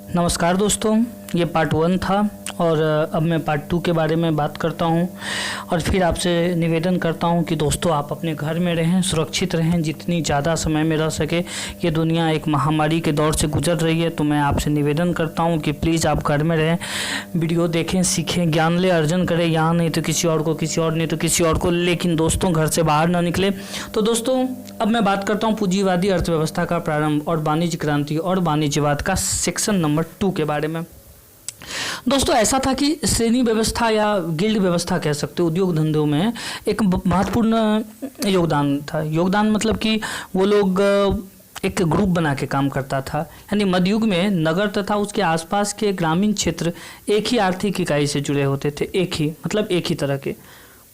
नमस्कार दोस्तों, ये पार्ट 1 था और अब मैं पार्ट 2 के बारे में बात करता हूँ। और फिर आपसे निवेदन करता हूँ कि दोस्तों आप अपने घर में रहें, सुरक्षित रहें, जितनी ज़्यादा समय में रह सके। ये दुनिया एक महामारी के दौर से गुजर रही है, तो मैं आपसे निवेदन करता हूँ कि प्लीज़ आप घर में रहें, वीडियो देखें, सीखें, ज्ञान ले अर्जन करें, यहाँ नहीं तो किसी और को, किसी और नहीं तो किसी और को, लेकिन दोस्तों घर से बाहर ना निकले। तो दोस्तों अब मैं बात करता हूँ पूंजीवादी अर्थव्यवस्था का प्रारंभ और वाणिज्य क्रांति और वाणिज्यवाद का सेक्शन नंबर 2 के बारे में। दोस्तों ऐसा था कि श्रेणी व्यवस्था या गिल्ड व्यवस्था कह सकते हो, उद्योग धंधों में एक महत्वपूर्ण योगदान था। योगदान मतलब कि वो लोग एक ग्रुप बना के काम करता था। यानी मध्ययुग में नगर तथा उसके आसपास के ग्रामीण क्षेत्र एक ही आर्थिक इकाई से जुड़े होते थे, एक ही तरह के।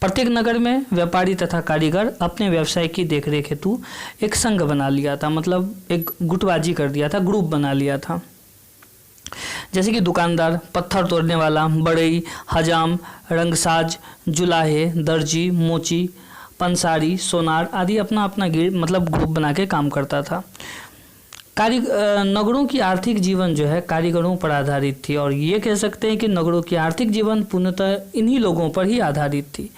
प्रत्येक नगर में व्यापारी तथा कारीगर अपने व्यवसाय की देखरेख हेतु एक संघ बना लिया था, मतलब एक गुटबाजी कर दिया था, ग्रुप बना लिया था। जैसे कि दुकानदार, पत्थर तोड़ने वाला, बढ़ई, हजाम, रंगसाज, जुलाहे, दर्जी, मोची, पंसारी, सोनार आदि अपना अपना मतलब ग्रुप बना के काम करता था। नगरों की आर्थिक जीवन जो है कारीगरों पर आधारित थी, और ये कह सकते हैं कि नगरों की आर्थिक जीवन पूर्णतः इन्हीं लोगों पर ही आधारित थी।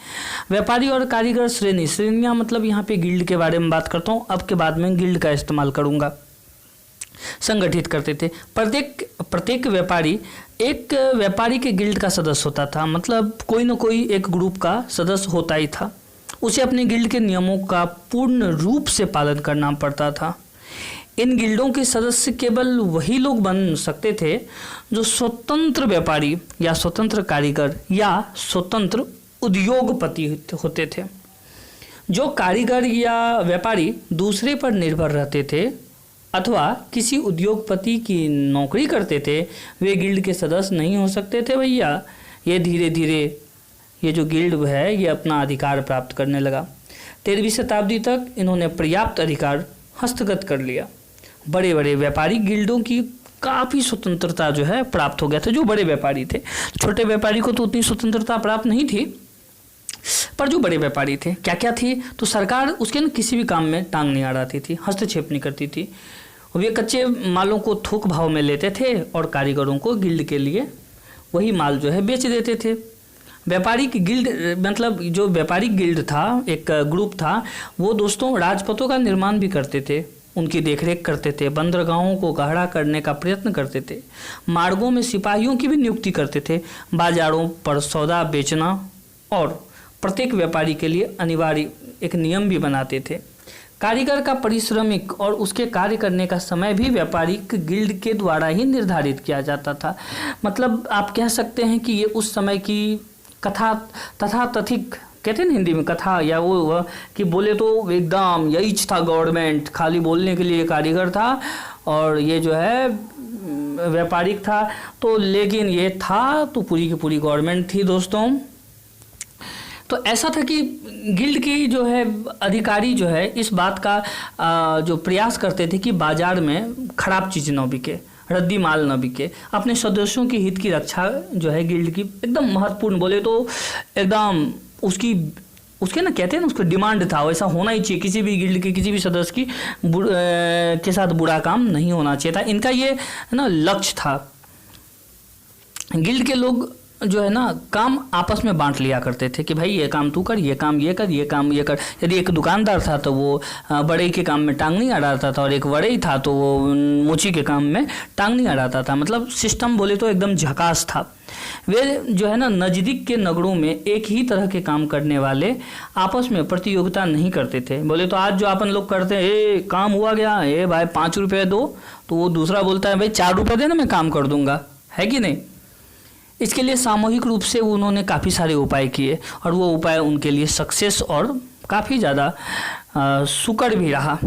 व्यापारी और कारीगर श्रेणियाँ मतलब यहाँ पे गिल्ड के बारे में बात करता हूँ, अब के बाद में गिल्ड का इस्तेमाल करूँगा। संगठित करते थे। प्रत्येक व्यापारी एक व्यापारी के गिल्ड का सदस्य होता था, मतलब कोई न कोई एक ग्रुप का सदस्य होता ही था। उसे अपने गिल्ड के नियमों का पूर्ण रूप से पालन करना पड़ता था। इन गिल्डों के सदस्य केवल वही लोग बन सकते थे जो स्वतंत्र व्यापारी या स्वतंत्र कारीगर या स्वतंत्र उद्योगपति होते थे। जो कारीगर या व्यापारी दूसरे पर निर्भर रहते थे अथवा किसी उद्योगपति की नौकरी करते थे, वे गिल्ड के सदस्य नहीं हो सकते थे भैया। ये धीरे धीरे ये जो गिल्ड है ये अपना अधिकार प्राप्त करने लगा। 13वीं शताब्दी तक इन्होंने पर्याप्त अधिकार हस्तगत कर लिया। बड़े बड़े व्यापारिक गिल्डों की काफ़ी स्वतंत्रता जो है प्राप्त हो गया था, जो बड़े व्यापारी थे। छोटे व्यापारी को तो उतनी स्वतंत्रता प्राप्त नहीं थी, पर जो बड़े व्यापारी थे क्या क्या थी, तो सरकार उसके न किसी भी काम में टांग नहीं अड़ाती थी, हस्तक्षेप नहीं करती थी। वे कच्चे मालों को थोक भाव में लेते थे और कारीगरों को गिल्ड के लिए वही माल जो है बेच देते थे। व्यापारिक गिल्ड मतलब जो व्यापारिक गिल्ड था, एक ग्रुप था, वो दोस्तों राजपथों का निर्माण भी करते थे, उनकी देखरेख करते थे, बंदरगाहों को गहरा करने का प्रयत्न करते थे, मार्गों में सिपाहियों की भी नियुक्ति करते थे, बाजारों पर सौदा बेचना और प्रत्येक व्यापारी के लिए अनिवार्य एक नियम भी बनाते थे। कारीगर का पारिश्रमिक और उसके कार्य करने का समय भी व्यापारिक गिल्ड के द्वारा ही निर्धारित किया जाता था। मतलब आप कह सकते हैं कि ये उस समय की कथा तथा तथिक कहते हैं ना हिंदी में, कथा या वो कि बोले तो एकदम यही था, गवर्नमेंट खाली बोलने के लिए कारीगर था और ये जो है व्यापारिक था। तो लेकिन ये था तो पूरी की पूरी गवर्नमेंट थी दोस्तों। तो ऐसा था कि गिल्ड की जो है अधिकारी जो है इस बात का जो प्रयास करते थे कि बाजार में खराब चीज़ न बिके, रद्दी माल न बिके। अपने सदस्यों के हित की रक्षा जो है गिल्ड की एकदम महत्वपूर्ण, बोले तो एकदम उसके ना कहते हैं ना, उसका डिमांड था, वैसा होना ही चाहिए। किसी भी गिल्ड के किसी भी सदस्य की के साथ बुरा काम नहीं होना चाहिए था, इनका ये ना लक्ष्य था। गिल्ड के लोग जो है ना काम आपस में बांट लिया करते थे कि भाई ये काम तू कर, ये काम ये कर, ये काम ये कर। यदि एक दुकानदार था तो वो बड़े के काम में टांग नहीं अड़ाता था, और एक बड़े था तो वो मोची के काम में टांग नहीं अड़ाता था। मतलब सिस्टम बोले तो एकदम झकास था। वे जो है ना नज़दीक के नगरों में एक ही तरह के काम करने वाले आपस में प्रतियोगिता नहीं करते थे। बोले तो आज जो अपन लोग करते हैं, ए काम हुआ गया, ए भाई 5 रुपये दो, तो वो दूसरा बोलता है भाई 4 रुपये देना, मैं काम कर दूंगा, है कि नहीं। इसके लिए सामूहिक रूप से उन्होंने काफ़ी सारे उपाय किए और वो उपाय उनके लिए सक्सेस और काफ़ी ज़्यादा सुकर भी रहा।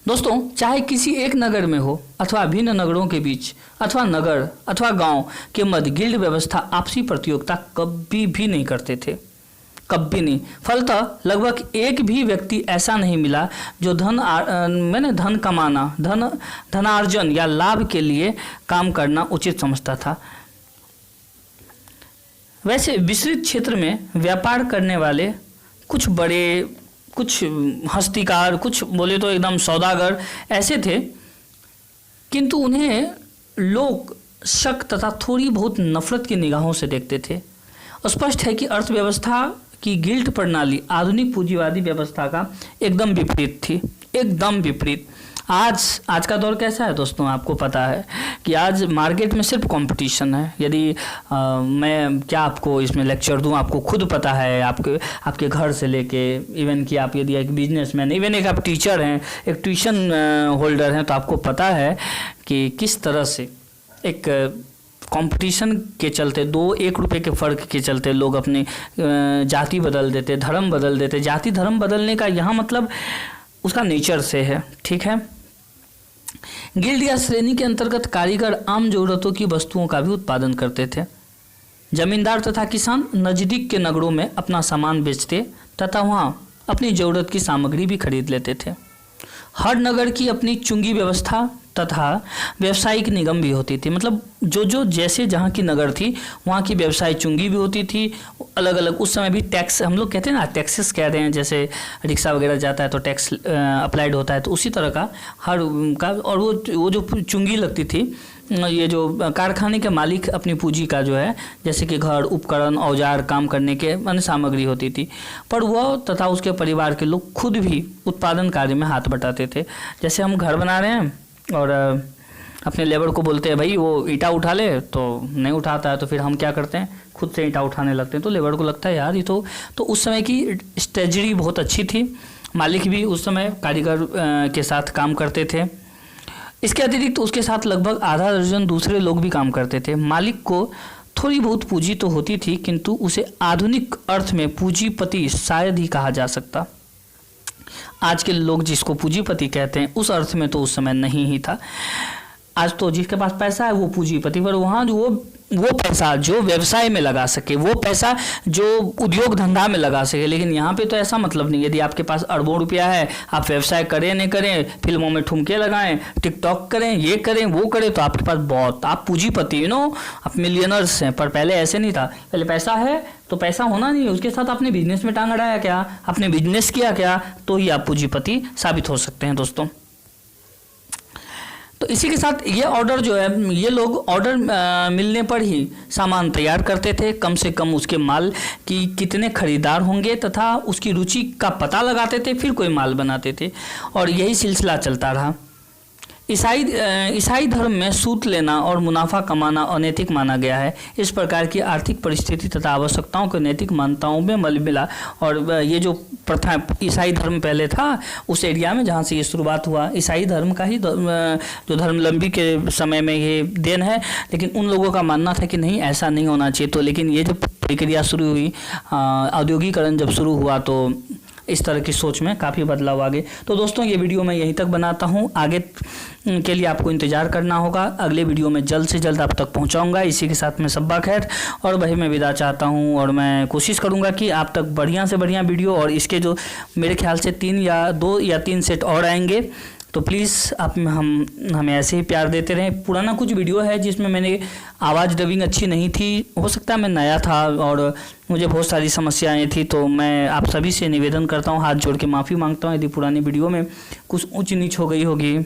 दोस्तों चाहे किसी एक नगर में हो अथवा भिन्न नगरों के बीच अथवा नगर अथवा गांव के मध्य गिल्ड व्यवस्था आपसी प्रतियोगिता कभी भी नहीं करते थे, कभी नहीं। फलतः लगभग एक भी व्यक्ति ऐसा नहीं मिला जो धन कमाना, धनार्जन या लाभ के लिए काम करना उचित समझता था। वैसे विस्तृत क्षेत्र में व्यापार करने वाले कुछ बड़े, कुछ हस्तिकार, कुछ बोले तो एकदम सौदागर ऐसे थे, किंतु उन्हें लोग शक तथा थोड़ी बहुत नफरत की निगाहों से देखते थे। स्पष्ट है कि अर्थव्यवस्था की गिल्ड प्रणाली आधुनिक पूंजीवादी व्यवस्था का एकदम विपरीत थी, एकदम विपरीत। आज का दौर कैसा है दोस्तों, आपको पता है कि आज मार्केट में सिर्फ कंपटीशन है। यदि मैं क्या आपको इसमें लेक्चर दूं, आपको खुद पता है, आपके घर से लेके इवन कि आप यदि एक बिजनेसमैन, इवन एक आप टीचर हैं, एक ट्यूशन होल्डर हैं, तो आपको पता है कि किस तरह से एक कंपटीशन के चलते 2-1 रुपये के फ़र्क के चलते लोग अपनी जाति बदल देते, धर्म बदल देते। जाति धर्म बदलने का यहाँ मतलब उसका नेचर से है, ठीक है। गिल्ड या श्रेणी के अंतर्गत कारीगर आम जरूरतों की वस्तुओं का भी उत्पादन करते थे। जमींदार तथा किसान नज़दीक के नगरों में अपना सामान बेचते तथा वहाँ अपनी ज़रूरत की सामग्री भी खरीद लेते थे। हर नगर की अपनी चुंगी व्यवस्था तथा व्यावसायिक निगम भी होती थी। मतलब जो जैसे जहाँ की नगर थी वहाँ की व्यवसाय चुंगी भी होती थी। अलग अलग उस समय भी टैक्स, हम लोग कहते हैं ना, टैक्सेस कह रहे हैं, जैसे रिक्शा वगैरह जाता है तो टैक्स अप्लाइड होता है, तो उसी तरह का हर का। और वो जो चुंगी लगती थी, ये जो कारखाने के मालिक अपनी पूंजी का जो है, जैसे कि घर, उपकरण, औजार, काम करने के अन्य सामग्री होती थी, पर वह तथा उसके परिवार के लोग खुद भी उत्पादन कार्य में हाथ बटाते थे। जैसे हम घर बना रहे हैं और अपने लेबर को बोलते हैं भाई वो ईंटा उठा ले, तो नहीं उठाता है, तो फिर हम क्या करते हैं, खुद से ईंटा उठाने लगते हैं। तो लेबर को लगता है यार ये तो उस समय की स्ट्रेटजी बहुत अच्छी थी। मालिक भी उस समय कारीगर के साथ काम करते थे। इसके अतिरिक्त उसके साथ लगभग आधा दर्जन दूसरे लोग भी काम करते थे। मालिक को थोड़ी बहुत पूंजी तो होती थी, किंतु उसे आधुनिक अर्थ में पूंजीपति शायद ही कहा जा सकता। आज के लोग जिसको पूंजीपति कहते हैं उस अर्थ में तो उस समय नहीं ही था। आज तो जिसके पास पैसा है वो पूंजीपति, पर वहाँ जो वो पैसा जो व्यवसाय में लगा सके, वो पैसा जो उद्योग धंधा में लगा सके। लेकिन यहाँ पे तो ऐसा मतलब नहीं। यदि आपके पास अरबों रुपया है, आप व्यवसाय करें नहीं करें, फिल्मों में ठुमके लगाएं, टिकटॉक करें, ये करें वो करें, तो आपके पास बहुत, आप पूंजीपति आप मिलियनर्स हैं। पर पहले ऐसे नहीं था। पहले पैसा है तो पैसा होना नहीं है, उसके साथ आपने बिजनेस में टांग अड़ाया क्या, आपने बिजनेस किया क्या, तो ही आप पूंजीपति साबित हो सकते हैं दोस्तों। तो इसी के साथ ये ऑर्डर जो है, ये लोग ऑर्डर मिलने पर ही सामान तैयार करते थे। कम से कम उसके माल की कितने खरीदार होंगे तथा उसकी रुचि का पता लगाते थे, फिर कोई माल बनाते थे, और यही सिलसिला चलता रहा। ईसाई धर्म में सूद लेना और मुनाफा कमाना अनैतिक माना गया है। इस प्रकार की आर्थिक परिस्थिति तथा आवश्यकताओं को नैतिक मान्यताओं में मिला। और ये जो प्रथा ईसाई धर्म पहले था उस एरिया में जहाँ से ये शुरुआत हुआ, ईसाई धर्म का ही जो धर्मलंबी के समय में ये देन है। लेकिन उन लोगों का मानना था कि नहीं, ऐसा नहीं होना चाहिए। तो लेकिन ये जो प्रक्रिया शुरू हुई, औद्योगिकरण जब शुरू हुआ, तो इस तरह की सोच में काफ़ी बदलाव आ गए। तो दोस्तों ये वीडियो मैं यहीं तक बनाता हूँ, आगे के लिए आपको इंतज़ार करना होगा। अगले वीडियो में जल्द से जल्द आप तक पहुँचाऊँगा। इसी के साथ मैं सब्बा खैर और भाई मैं विदा चाहता हूँ, और मैं कोशिश करूँगा कि आप तक बढ़िया से बढ़िया वीडियो, और इसके जो मेरे ख्याल से 2 या 3 सेट और आएंगे, तो प्लीज़ आप हमें ऐसे ही प्यार देते रहें। पुराना कुछ वीडियो है जिसमें मैंने आवाज़ डबिंग अच्छी नहीं थी, हो सकता है मैं नया था और मुझे बहुत सारी समस्याएं थी, तो मैं आप सभी से निवेदन करता हूं, हाथ जोड़ के माफ़ी मांगता हूं यदि पुरानी वीडियो में कुछ ऊंच नीच हो गई होगी,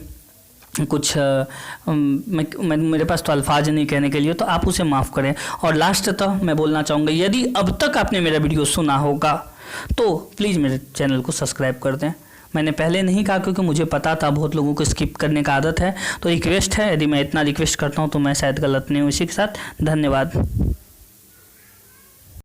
कुछ मेरे पास तो अल्फाज नहीं कहने के लिए, तो आप उसे माफ़ करें। और लास्ट तक मैं बोलना चाहूँगा, यदि अब तक आपने मेरा वीडियो सुना होगा तो प्लीज़ मेरे चैनल को सब्सक्राइब कर दें। मैंने पहले नहीं कहा क्योंकि मुझे पता था बहुत लोगों को स्किप करने का आदत है, तो रिक्वेस्ट है, यदि मैं इतना रिक्वेस्ट करता हूँ तो मैं शायद गलत नहीं हूँ। इसी के साथ धन्यवाद।